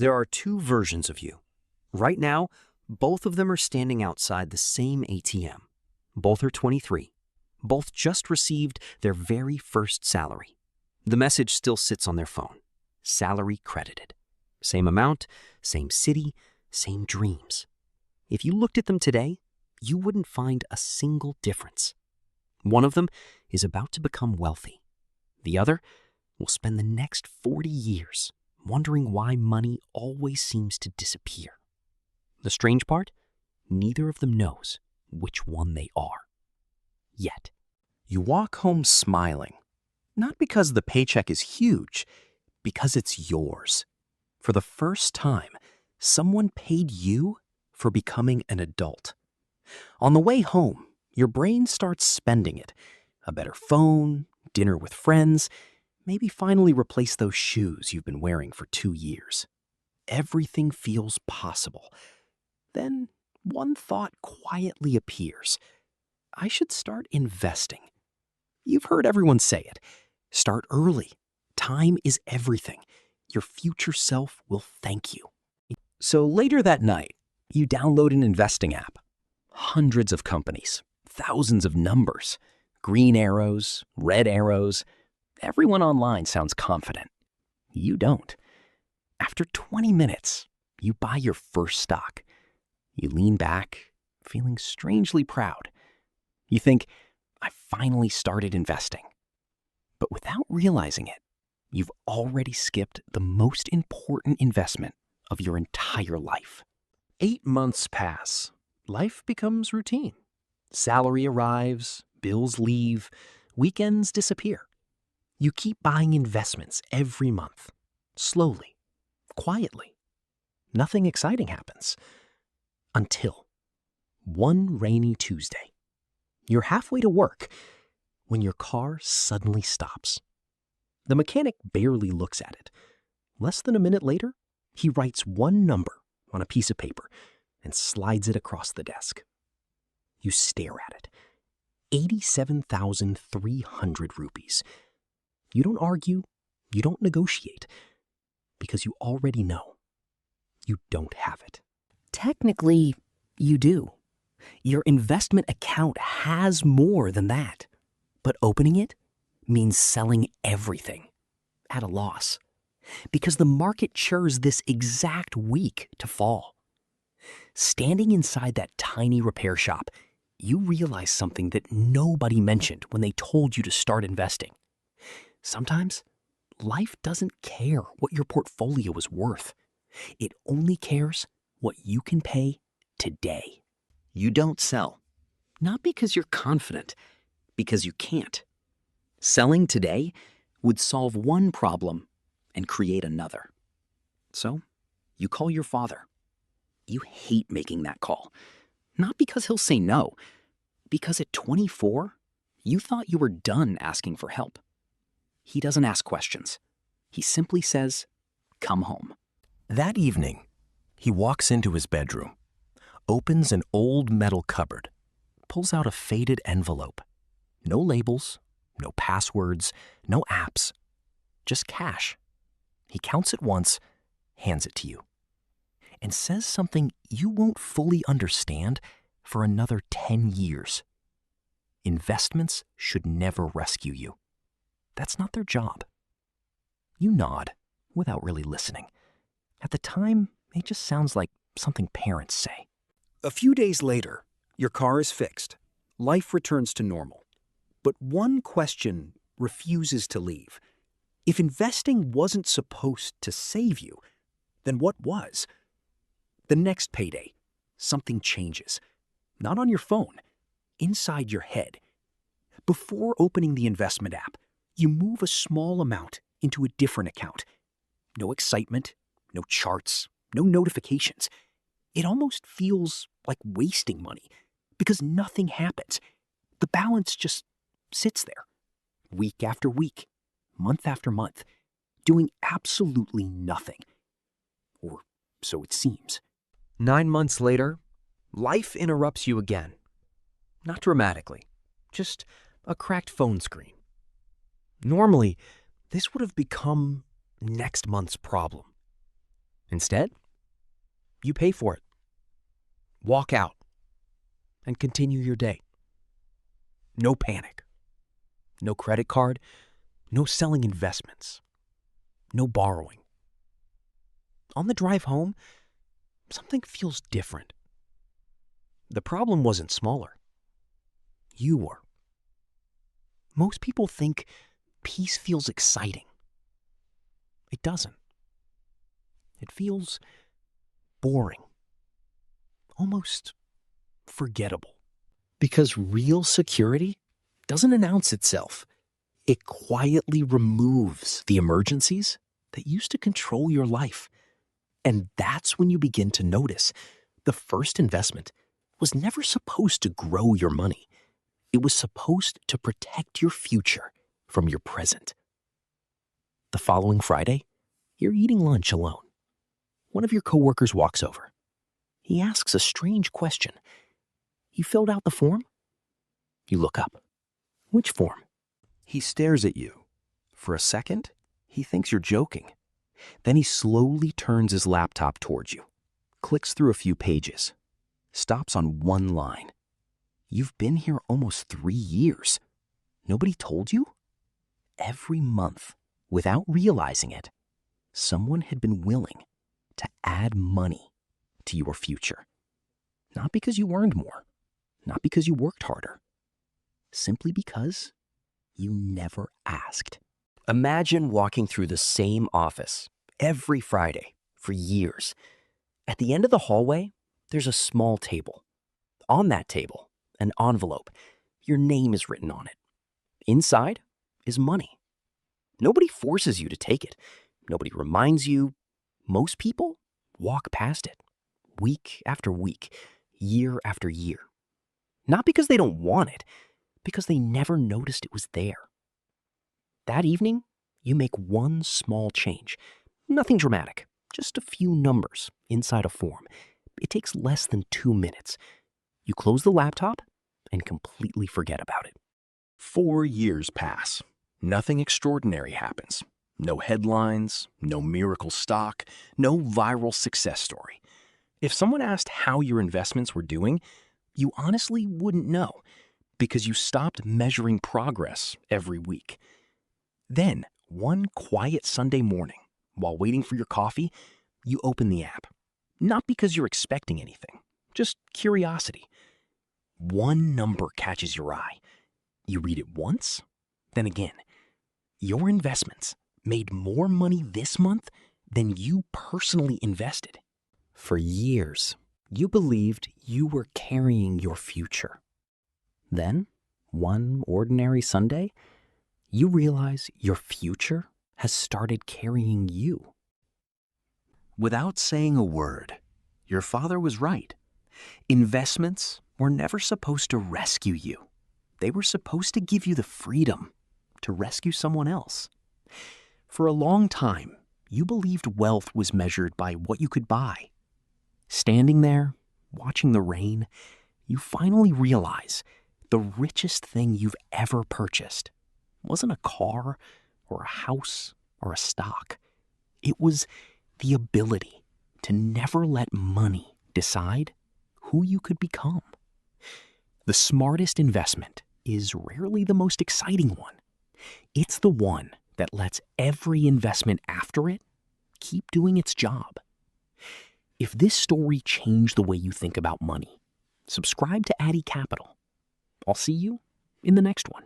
There are two versions of you. Right now, both of them are standing outside the same ATM. Both are 23. Both just received their very first salary. The message still sits on their phone. Salary credited. Same amount, same city, same dreams. If you looked at them today, you wouldn't find a single difference. One of them is about to become wealthy. The other will spend the next 40 years wondering why money always seems to disappear. The strange part? Neither of them knows which one they are. Yet. You walk home smiling, not because the paycheck is huge, because it's yours. For the first time, someone paid you for becoming an adult. On the way home, your brain starts spending it. A better phone, dinner with friends, maybe finally replace those shoes you've been wearing for 2 years. Everything feels possible. Then one thought quietly appears. I should start investing. You've heard everyone say it. Start early. Time is everything. Your future self will thank you. So later that night, you download an investing app. Hundreds of companies, thousands of numbers, green arrows, red arrows. Everyone online sounds confident. You don't. After 20 minutes, you buy your first stock. You lean back, feeling strangely proud. You think, I finally started investing. But without realizing it, you've already skipped the most important investment of your entire life. 8 months pass. Life becomes routine. Salary arrives, bills leave, weekends disappear. You keep buying investments every month, slowly, quietly. Nothing exciting happens. Until one rainy Tuesday. You're halfway to work when your car suddenly stops. The mechanic barely looks at it. Less than a minute later, he writes one number on a piece of paper and slides it across the desk. You stare at it. 87,300 rupees. You don't argue, you don't negotiate, because you already know you don't have it. Technically, you do. Your investment account has more than that. But opening it means selling everything at a loss. Because the market chose this exact week to fall. Standing inside that tiny repair shop, you realize something that nobody mentioned when they told you to start investing. Sometimes, life doesn't care what your portfolio is worth. It only cares what you can pay today. You don't sell. Not because you're confident, because you can't. Selling today would solve one problem and create another. So, you call your father. You hate making that call. Not because he'll say no, because at 24, you thought you were done asking for help. He doesn't ask questions. He simply says, "Come home." That evening, he walks into his bedroom, opens an old metal cupboard, pulls out a faded envelope. No labels, no passwords, no apps, just cash. He counts it once, hands it to you, and says something you won't fully understand for another 10 years. Investments should never rescue you. That's not their job. You nod without really listening. At the time, it just sounds like something parents say. A few days later, your car is fixed. Life returns to normal. But one question refuses to leave. If investing wasn't supposed to save you, then what was? The next payday, something changes. Not on your phone, inside your head. Before opening the investment app, you move a small amount into a different account. No excitement, no charts, no notifications. It almost feels like wasting money because nothing happens. The balance just sits there, week after week, month after month, doing absolutely nothing. Or so it seems. 9 months later, life interrupts you again. Not dramatically, just a cracked phone screen. Normally, this would have become next month's problem. Instead, you pay for it, walk out, and continue your day. No panic, no credit card, no selling investments, no borrowing. On the drive home, something feels different. The problem wasn't smaller. You were. Most people think peace feels exciting. It doesn't. It feels boring, almost forgettable. Because real security doesn't announce itself. It quietly removes the emergencies that used to control your life. And that's when you begin to notice the first investment was never supposed to grow your money. It was supposed to protect your future from your present. The following Friday, you're eating lunch alone. One of your coworkers walks over. He asks a strange question. You filled out the form? You look up. Which form? He stares at you. For a second, he thinks you're joking. Then he slowly turns his laptop towards you, clicks through a few pages, stops on one line. You've been here almost 3 years. Nobody told you? Every month, without realizing it, someone had been willing to add money to your future. Not because you earned more, not because you worked harder, simply because you never asked. Imagine walking through the same office every Friday for years. At the end of the hallway, there's a small table. On that table, an envelope. Your name is written on it. Inside is money. Nobody forces you to take it. Nobody reminds you. Most people walk past it, week after week, year after year. Not because they don't want it, because they never noticed it was there. That evening, you make one small change. Nothing dramatic, just a few numbers inside a form. It takes less than 2 minutes. You close the laptop and completely forget about it. 4 years pass. Nothing extraordinary happens. No headlines, no miracle stock, no viral success story. If someone asked how your investments were doing, you honestly wouldn't know because you stopped measuring progress every week. Then, one quiet Sunday morning, while waiting for your coffee, you open the app. Not because you're expecting anything, just curiosity. One number catches your eye. You read it once, then again. Your investments made more money this month than you personally invested. For years, you believed you were carrying your future. Then, one ordinary Sunday, you realize your future has started carrying you. Without saying a word, your father was right. Investments were never supposed to rescue you. They were supposed to give you the freedom to rescue someone else. For a long time, you believed wealth was measured by what you could buy. Standing there, watching the rain, you finally realize the richest thing you've ever purchased wasn't a car or a house or a stock. It was the ability to never let money decide who you could become. The smartest investment is rarely the most exciting one. It's the one that lets every investment after it keep doing its job. If this story changed the way you think about money, subscribe to Addy Capital. I'll see you in the next one.